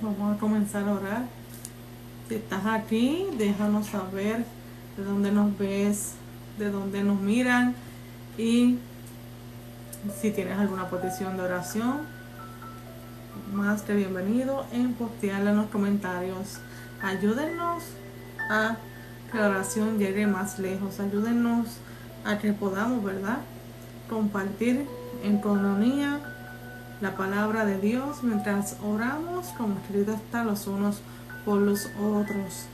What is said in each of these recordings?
Vamos a comenzar a orar. Si estás aquí, déjanos saber de dónde nos ves, de dónde nos miran y si tienes alguna petición de oración, más que bienvenido en postearla en los comentarios. Ayúdennos a que la oración llegue más lejos. Ayúdennos a que podamos, ¿verdad?, compartir en comunión la palabra de Dios mientras oramos, como escrito está, los unos por los otros.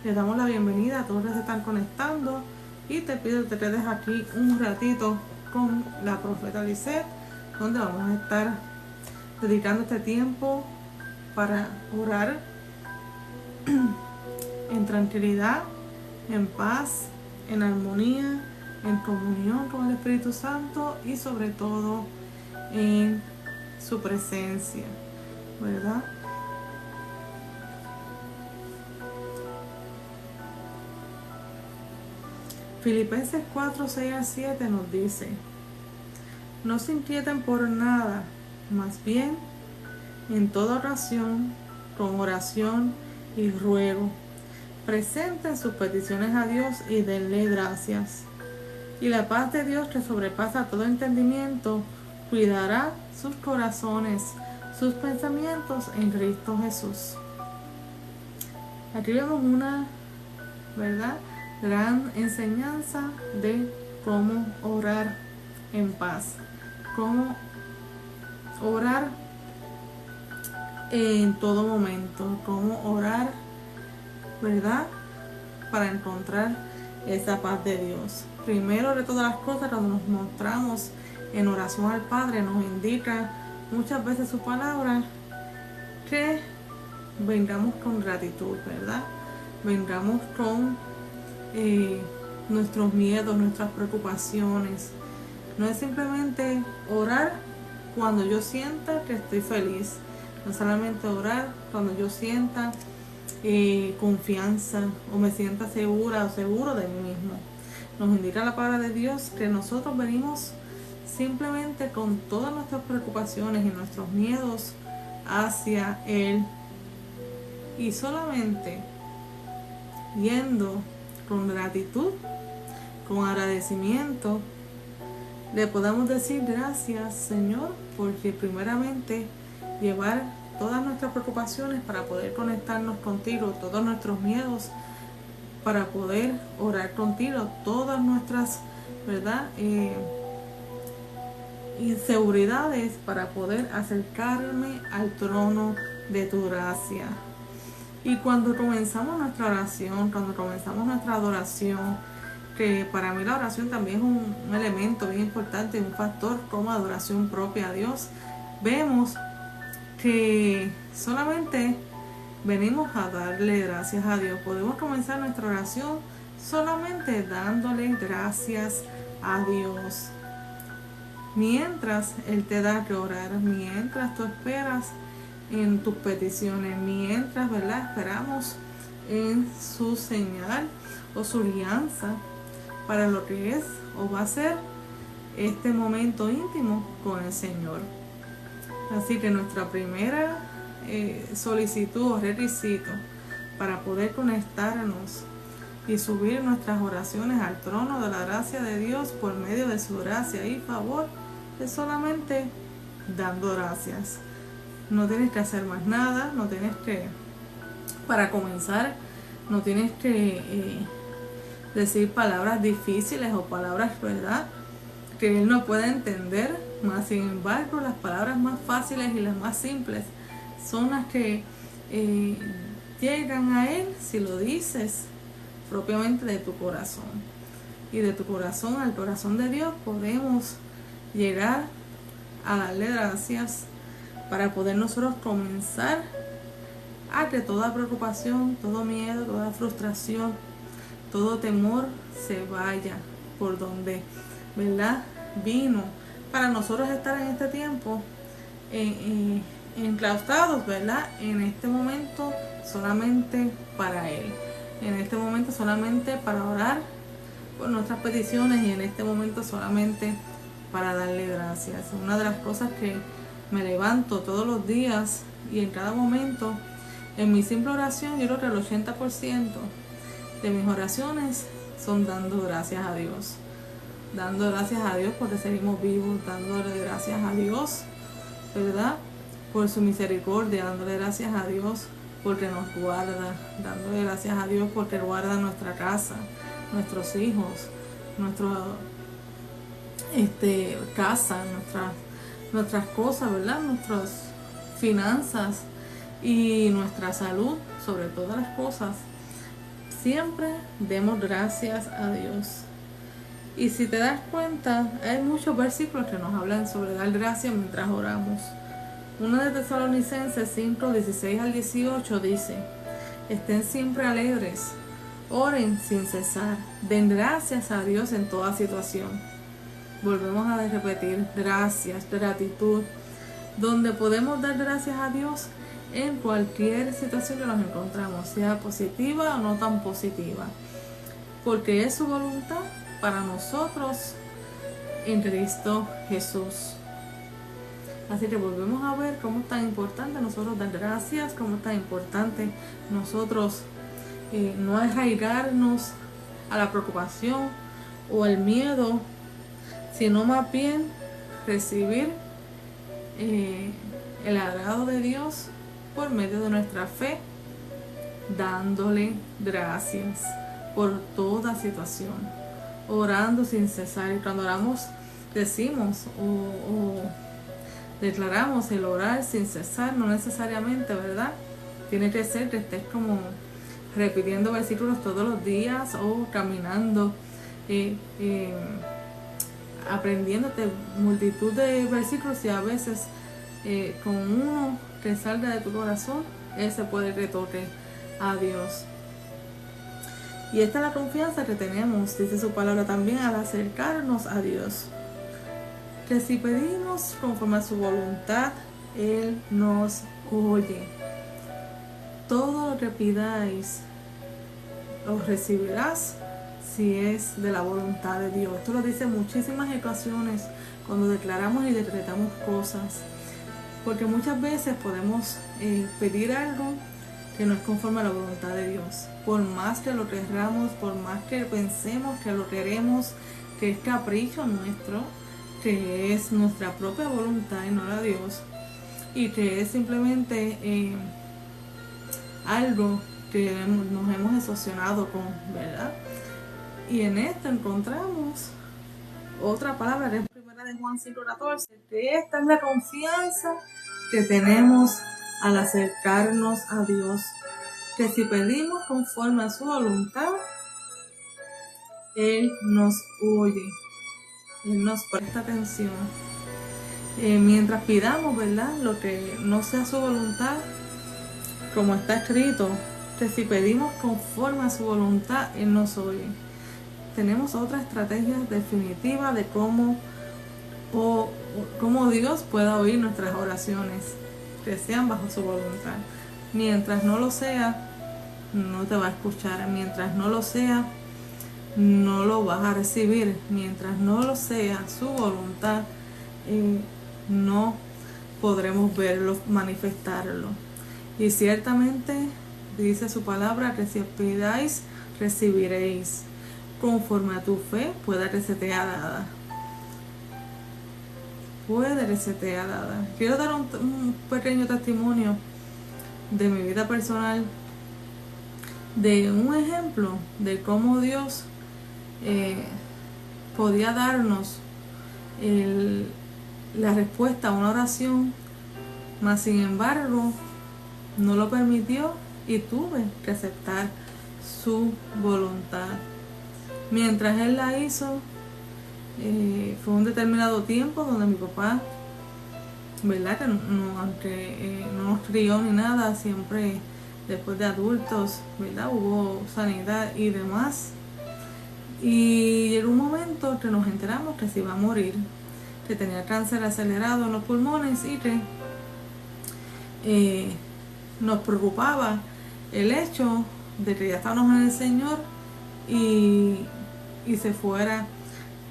Les damos la bienvenida a todos los que están conectando y te pido que te quedes aquí un ratito con la profeta Lisette, donde vamos a estar dedicando este tiempo para orar en tranquilidad, en paz, en armonía, en comunión con el Espíritu Santo y sobre todo en su presencia, ¿verdad? Filipenses 4, 6 al 7 nos dice: no se inquieten por nada, más bien en toda ocasión, con oración y ruego, presenten sus peticiones a Dios y denle gracias. Y la paz de Dios, que sobrepasa todo entendimiento, cuidará sus corazones, sus pensamientos en Cristo Jesús. Aquí vemos una, ¿verdad?, gran enseñanza de cómo orar en paz, cómo orar en todo momento, cómo orar, ¿verdad?, para encontrar esa paz de Dios. Primero de todas las cosas, cuando nos mostramos en oración al Padre, nos indica muchas veces su palabra que vengamos con gratitud, ¿verdad? Vengamos con nuestros miedos, nuestras preocupaciones. No es simplemente orar cuando yo sienta que estoy feliz, no solamente orar cuando yo sienta confianza o me sienta segura o seguro de mí mismo. Nos indica la palabra de Dios que nosotros venimos simplemente con todas nuestras preocupaciones y nuestros miedos hacia Él, y solamente yendo con gratitud, con agradecimiento, le podamos decir gracias, Señor, porque primeramente llevar todas nuestras preocupaciones para poder conectarnos contigo, todos nuestros miedos para poder orar contigo, todas nuestras, ¿verdad?, inseguridades para poder acercarme al trono de tu gracia. Y cuando comenzamos nuestra oración, cuando comenzamos nuestra adoración, que para mí la oración también es un elemento bien importante, un factor como adoración propia a Dios, vemos que solamente venimos a darle gracias a Dios. Podemos comenzar nuestra oración solamente dándole gracias a Dios. Mientras Él te da que orar, mientras tú esperas en tus peticiones, mientras, ¿verdad?, esperamos en su señal o su guianza para lo que es o va a ser este momento íntimo con el Señor. Así que nuestra primera solicitud o requisito para poder conectarnos y subir nuestras oraciones al trono de la gracia de Dios por medio de su gracia y favor es solamente dando gracias. No tienes que hacer más nada, no tienes que, para comenzar, no tienes que decir palabras difíciles o palabras, ¿verdad?, que Él no puede entender. Más sin embargo, las palabras más fáciles y las más simples son las que llegan a Él si lo dices propiamente de tu corazón. Y de tu corazón al corazón de Dios podemos llegar a darle gracias para poder nosotros comenzar a que toda preocupación, todo miedo, toda frustración, todo temor se vaya por donde, ¿verdad?, vino, para nosotros estar en este tiempo enclaustrados, ¿verdad?, en este momento solamente para Él, en este momento solamente para orar por nuestras peticiones y en este momento solamente para darle gracias. Una de las cosas que me levanto todos los días y en cada momento, en mi simple oración, yo creo que el 80% de mis oraciones son dando gracias a Dios. Dando gracias a Dios porque seguimos vivos, dándole gracias a Dios, ¿verdad? Por su misericordia, dándole gracias a Dios porque nos guarda, dándole gracias a Dios porque guarda nuestra casa, nuestros hijos, nuestra casa, nuestras cosas, ¿verdad? Nuestras finanzas y nuestra salud, sobre todas las cosas. Siempre demos gracias a Dios. Y si te das cuenta, hay muchos versículos que nos hablan sobre dar gracias mientras oramos. Uno de Tesalonicenses 5, 16 al 18 dice: estén siempre alegres, oren sin cesar, den gracias a Dios en toda situación. Volvemos a repetir, gracias, gratitud, donde podemos dar gracias a Dios en cualquier situación que nos encontramos, sea positiva o no tan positiva, porque es su voluntad para nosotros en Cristo Jesús. Así que volvemos a ver cómo es tan importante nosotros dar gracias, cómo es tan importante nosotros no arraigarnos a la preocupación o al miedo, sino más bien recibir el agrado de Dios por medio de nuestra fe, dándole gracias por toda situación, orando sin cesar. Y cuando oramos decimos o declaramos el orar sin cesar, no necesariamente, ¿verdad? Tiene que ser que estés como repitiendo versículos todos los días o caminando, aprendiéndote multitud de versículos, y a veces con uno que salga de tu corazón, ese puede que toque a Dios. Y esta es la confianza que tenemos, dice su palabra también, al acercarnos a Dios, que si pedimos conforme a su voluntad, Él nos oye. Todo lo que pidáis lo recibirás si es de la voluntad de Dios. Esto lo dice en muchísimas ocasiones cuando declaramos y decretamos cosas, porque muchas veces podemos pedir algo que no es conforme a la voluntad de Dios. Por más que lo querramos, por más que pensemos que lo queremos, que es capricho nuestro, que es nuestra propia voluntad y no la de Dios, y que es simplemente algo que nos hemos asociado con, ¿verdad? Y en esto encontramos otra palabra que es primera de Juan 5:14, que esta es la confianza que tenemos al acercarnos a Dios, que si pedimos conforme a su voluntad, Él nos oye, Él nos presta atención. Mientras pidamos, ¿verdad?, lo que no sea su voluntad, como está escrito, que si pedimos conforme a su voluntad, Él nos oye. Tenemos otra estrategia definitiva de cómo Dios pueda oír nuestras oraciones, que sean bajo su voluntad. Mientras no lo sea, no te va a escuchar. Mientras no lo sea, no lo vas a recibir. Mientras no lo sea su voluntad, no podremos verlo, manifestarlo. Y ciertamente dice su palabra que si pidáis, recibiréis. Conforme a tu fe, pueda que se te ha dada. Puede que se te ha dada. Quiero dar un pequeño testimonio de mi vida personal, de un ejemplo de cómo Dios podía darnos la respuesta a una oración, mas sin embargo no lo permitió y tuve que aceptar su voluntad. Mientras Él la hizo, fue un determinado tiempo donde mi papá, ¿verdad?, que aunque no nos crió ni nada, siempre después de adultos, ¿verdad?, hubo sanidad y demás. Y llegó un momento que nos enteramos que se iba a morir, que tenía cáncer acelerado en los pulmones y que nos preocupaba el hecho de que ya estábamos en el Señor y se fuera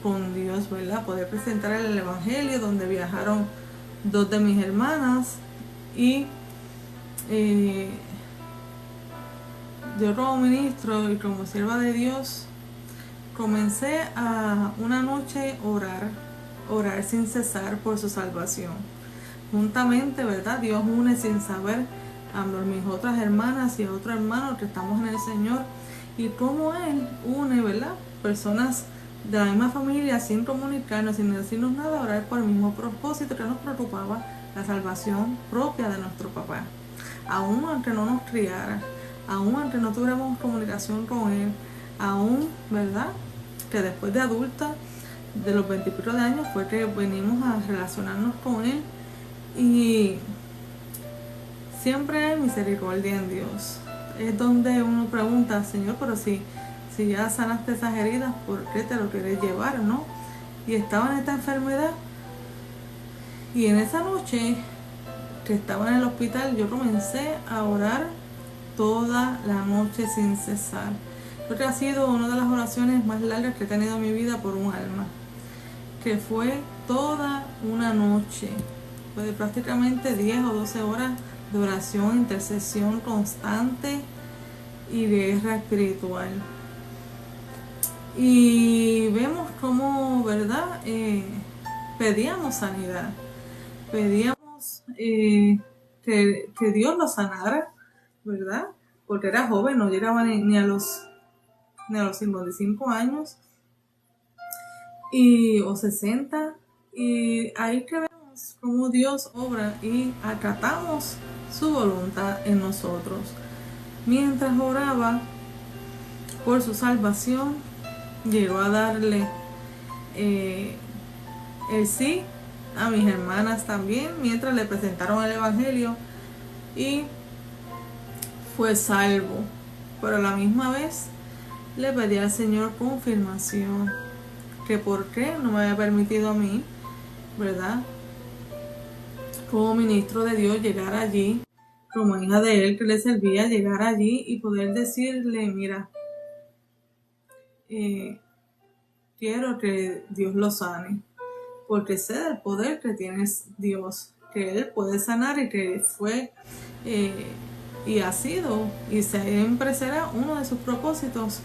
con Dios, ¿verdad? Poder presentar el Evangelio, donde viajaron 2 de mis hermanas y yo como ministro y como sierva de Dios comencé a una noche orar sin cesar por su salvación. Juntamente, ¿verdad? Dios une sin saber a mis otras hermanas y a otros hermanos que estamos en el Señor, y cómo Él une, ¿verdad? Personas de la misma familia sin comunicarnos, sin decirnos nada, orar por el mismo propósito que nos preocupaba, la salvación propia de nuestro papá. Aún aunque no nos criara, aún aunque no tuviéramos comunicación con Él, aún, ¿verdad? Que después de adulta, de los 20 y pico de años, fue que venimos a relacionarnos con Él. Y siempre hay misericordia en Dios. Es donde uno pregunta, Señor, pero si ya sanaste esas heridas, ¿por qué te lo quieres llevar, no? Y estaba en esta enfermedad. Y en esa noche que estaba en el hospital, yo comencé a orar toda la noche sin cesar. Creo que ha sido una de las oraciones más largas que he tenido en mi vida por un alma, que fue toda una noche. Fue de prácticamente 10 o 12 horas de oración, intercesión constante y de guerra espiritual. Y vemos cómo, ¿verdad? Pedíamos sanidad, pedíamos que Dios lo sanara, ¿verdad? Porque era joven, no llegaba ni a los 55 años o 60, y ahí que vemos cómo Dios obra y acatamos su voluntad en nosotros. Mientras oraba por su salvación, llegó a darle el sí a mis hermanas también, mientras le presentaron el evangelio, y fue salvo. Pero a la misma vez le pedí al Señor confirmación, que por qué no me había permitido a mí, ¿verdad?, como ministro de Dios, llegar allí, como hija de Él que le servía, llegar allí y poder decirle, mira, quiero que Dios lo sane, porque sé del poder que tiene Dios, que Él puede sanar, y que fue y ha sido y siempre será uno de sus propósitos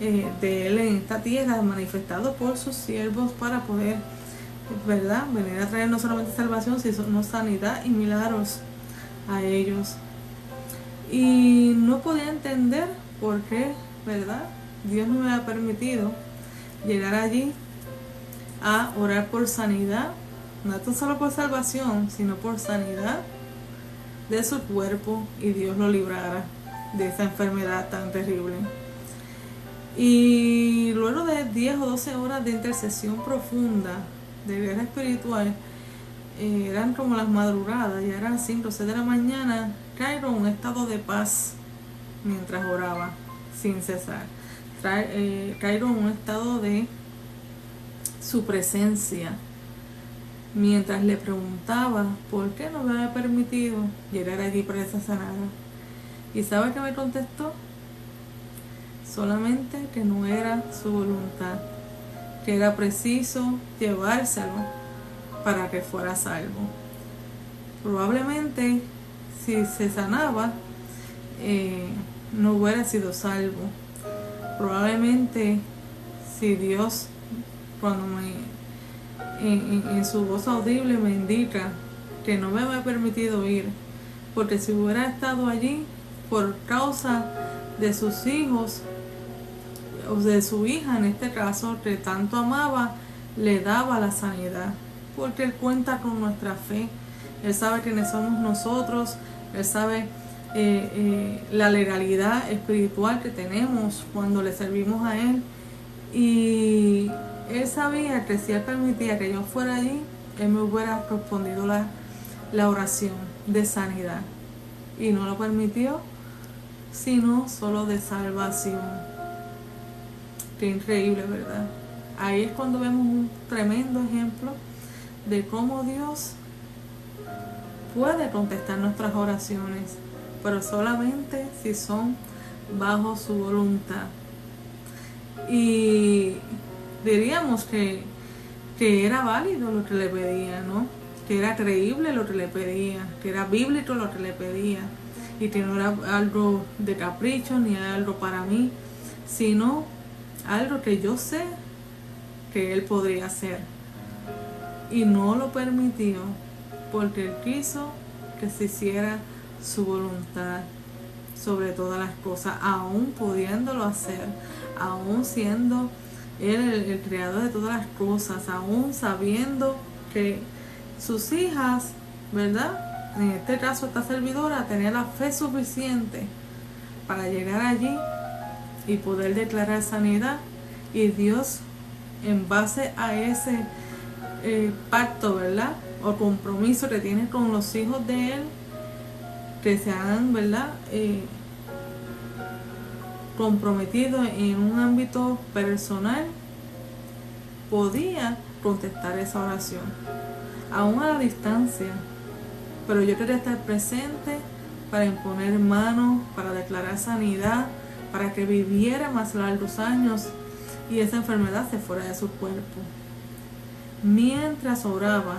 de Él en esta tierra, manifestado por sus siervos para poder, ¿verdad?, venir a traer no solamente salvación, sino sanidad y milagros a ellos. Y no podía entender por qué, ¿verdad?, Dios no me ha permitido llegar allí a orar por sanidad, no solo por salvación, sino por sanidad de su cuerpo, y Dios lo librara de esa enfermedad tan terrible. Y luego de 10 o 12 horas de intercesión profunda, de guerra espiritual, eran como las madrugadas, ya eran 5 o 6 de la mañana, caigo en un estado de paz mientras oraba sin cesar. Caigo en un estado de su presencia, mientras le preguntaba por qué no me había permitido llegar allí para esa sanada. ¿Y sabe qué me contestó? Solamente que no era su voluntad, que era preciso llevárselo para que fuera salvo. Probablemente si se sanaba, no hubiera sido salvo. Probablemente si Dios, cuando en su voz audible me indica que no me había permitido ir, porque si hubiera estado allí por causa de sus hijos, o de su hija en este caso, que tanto amaba, le daba la sanidad, porque Él cuenta con nuestra fe. Él sabe quiénes somos nosotros, Él sabe la legalidad espiritual que tenemos cuando le servimos a Él, y Él sabía que si Él permitía que yo fuera allí, Él me hubiera respondido la oración de sanidad, y no lo permitió, sino solo de salvación. Qué increíble, ¿verdad? Ahí es cuando vemos un tremendo ejemplo de cómo Dios puede contestar nuestras oraciones, pero solamente si son bajo su voluntad. Y diríamos que era válido lo que le pedía, ¿no? que era creíble lo que le pedía, que era bíblico lo que le pedía, y que no era algo de capricho ni algo para mí, sino algo que yo sé que él podría hacer. Y no lo permitió porque él quiso que se hiciera su voluntad sobre todas las cosas, aún pudiéndolo hacer, aún siendo él el creador de todas las cosas, aún sabiendo que sus hijas, ¿verdad? En este caso esta servidora tenía la fe suficiente para llegar allí y poder declarar sanidad, y Dios, en base a ese pacto, ¿verdad? O compromiso que tiene con los hijos de él, que se han, ¿verdad? Comprometido en un ámbito personal, podía contestar esa oración, aún a la distancia. Pero yo quería estar presente para imponer manos, para declarar sanidad, para que viviera más largos años y esa enfermedad se fuera de su cuerpo. Mientras oraba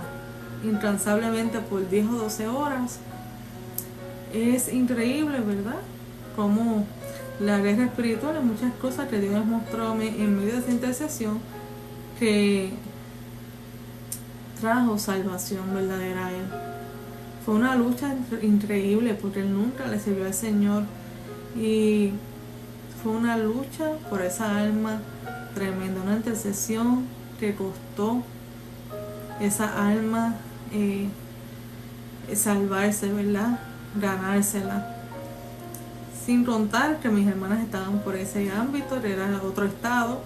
incansablemente por 10 o 12 horas, es increíble, ¿verdad? Como la guerra espiritual, hay muchas cosas que Dios mostró en medio de esa intercesión que trajo salvación verdadera a él. Fue una lucha increíble porque él nunca le sirvió al Señor, y fue una lucha por esa alma tremenda, una intercesión que costó esa alma salvarse, ¿verdad? Ganársela. Sin contar que mis hermanas estaban por ese ámbito, que era otro estado,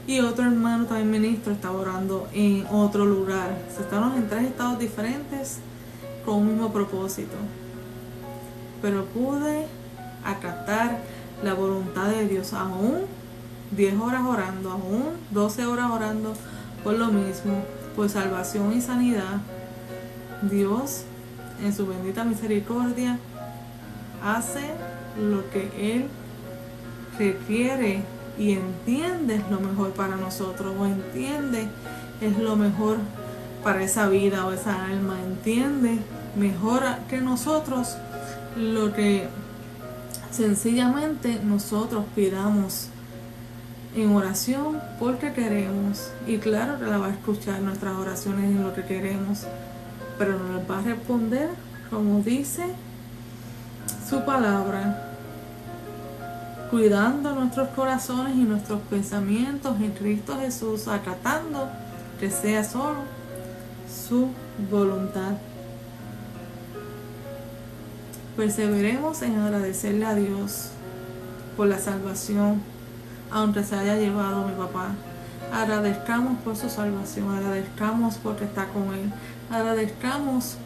y otro hermano también ministro estaba orando en otro lugar. Estábamos en 3 estados diferentes con un mismo propósito, pero pude acatar la voluntad de Dios, aún 10 horas orando, aún 12 horas orando por lo mismo, por salvación y sanidad. Dios, en su bendita misericordia, hace lo que Él requiere y entiende es lo mejor para nosotros, o entiende es lo mejor para esa vida o esa alma, entiende mejor que nosotros lo que sencillamente nosotros pidamos en oración porque queremos. Y claro que la va a escuchar nuestras oraciones en lo que queremos, pero nos va a responder como dice su palabra, cuidando nuestros corazones y nuestros pensamientos en Cristo Jesús, acatando que sea solo su voluntad. Perseveremos en agradecerle a Dios por la salvación, aunque se haya llevado a mi papá. Agradezcamos por su salvación, agradezcamos porque está con Él, agradezcamos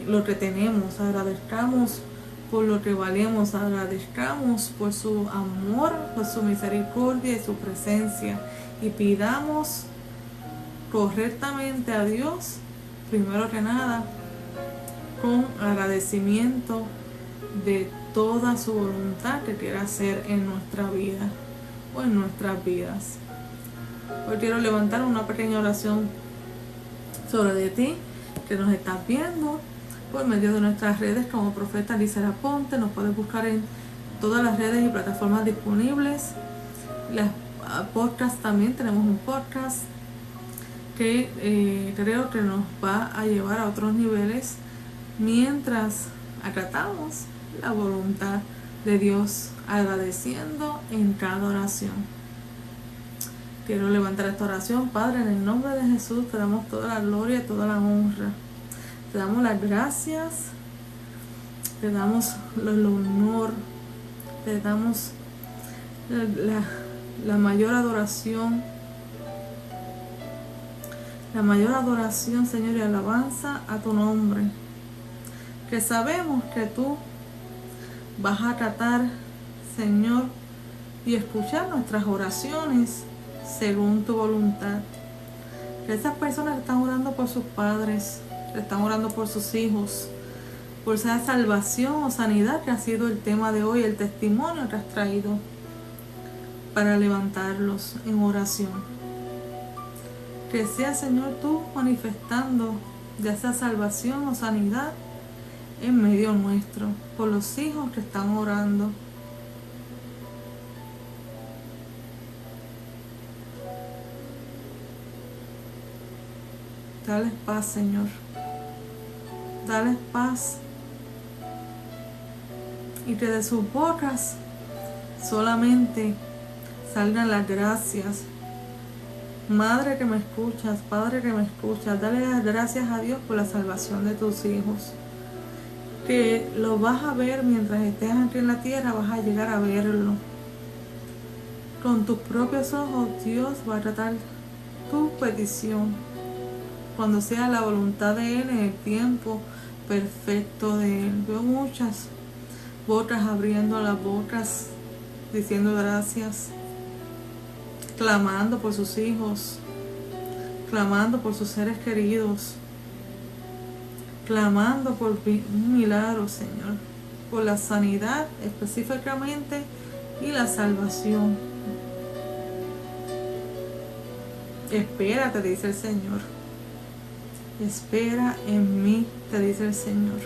lo que tenemos, agradezcamos por lo que valemos, agradezcamos por su amor, por su misericordia y su presencia, y pidamos correctamente a Dios, primero que nada, con agradecimiento de toda su voluntad que quiera hacer en nuestra vida o en nuestras vidas. Hoy quiero levantar una pequeña oración sobre de ti que nos estás viendo por medio de nuestras redes como Profeta Lisera Ponte. Nos puedes buscar en todas las redes y plataformas disponibles. Las podcasts también, tenemos un podcast que creo que nos va a llevar a otros niveles mientras acatamos la voluntad de Dios, agradeciendo en cada oración. Quiero levantar esta oración. Padre, en el nombre de Jesús te damos toda la gloria y toda la honra. Te damos las gracias, te damos el honor, te damos la mayor adoración, Señor, y alabanza a tu nombre. Que sabemos que tú vas a acatar, Señor, y escuchar nuestras oraciones según tu voluntad. Que esas personas que están orando por sus padres, que están orando por sus hijos, por esa salvación o sanidad que ha sido el tema de hoy, el testimonio que has traído, para levantarlos en oración. Que sea, Señor, tú manifestando ya sea salvación o sanidad en medio nuestro, por los hijos que están orando. Dales paz, Señor. Dales paz. Y que de sus bocas solamente salgan las gracias. Madre que me escuchas, Padre que me escuchas, dale las gracias a Dios por la salvación de tus hijos. Que lo vas a ver mientras estés aquí en la tierra, vas a llegar a verlo. Con tus propios ojos Dios va a tratar tu petición. Cuando sea la voluntad de Él en el tiempo perfecto de Él. Veo muchas bocas abriendo las bocas, diciendo gracias, clamando por sus hijos, clamando por sus seres queridos, clamando por un milagro, Señor, por la sanidad específicamente y la salvación. Espera, te dice el Señor. Espera en mí, te dice el Señor.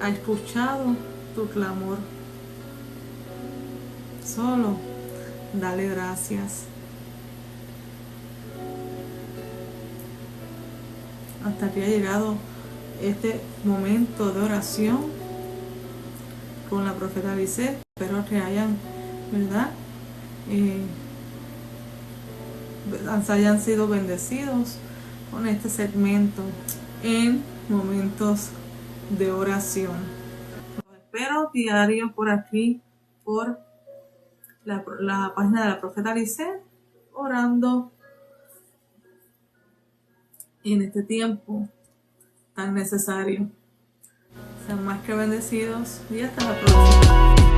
Ha escuchado tu clamor. Solo dale gracias. Hasta que ha llegado este momento de oración con la profeta Lisette. Espero que hayan, ¿verdad? Hayan sido bendecidos con este segmento en momentos de oración. Los espero diario por aquí, por la página de la profeta Lisette, orando en este tiempo tan necesario. Sean más que bendecidos y hasta la próxima.